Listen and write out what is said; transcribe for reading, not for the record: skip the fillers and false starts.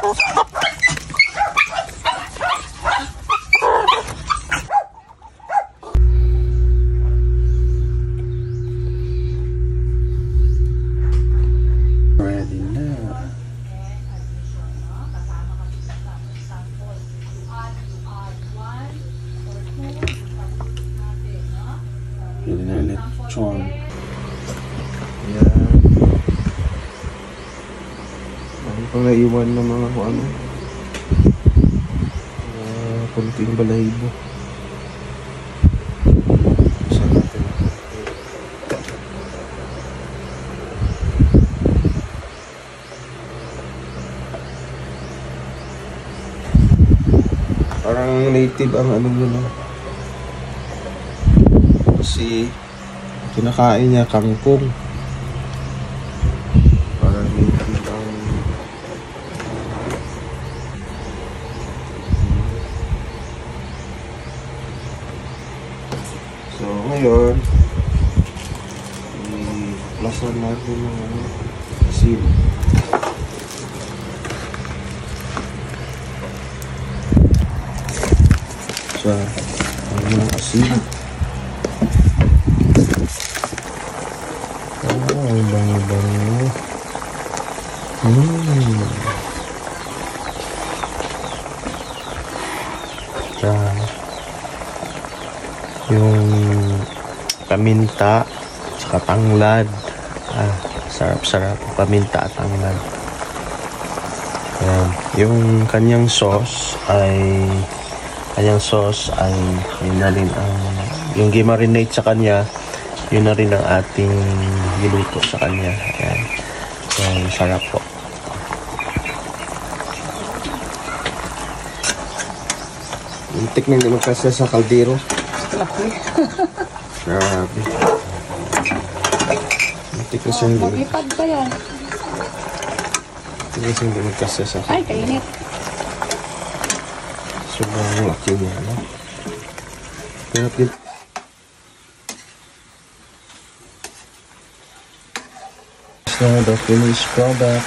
Ready na. Ready na ulit. Chon. Ayan. Ang pang naiwan ng mga kung ano. Kunting balahibo. Saan natin? Parang native ang ano mo, no? Kasi kinakain niya kangkong. Parang native ang so ngayon i-plasan natin ng ano, asin. So, ano ng asin. Oh, ang bango-bango. Yan. Yung paminta tsaka tanglad. Sarap-sarap. Paminta at tanglad. Yan. Yung kanyang sauce ay yun na rin ang yung gimarinate sa kanya, yun na rin ang ating niluto sa kanya. Ayan. So, sarap po. Muntik na hindi magkasya sa kaldero. Grabe. Muntik na siya hindi. Mag-ipad pa yan. Muntik na siya hindi magkasya sa kaldero. Ay, kainit. Sobrang laki niya, no? Kaya the finished product.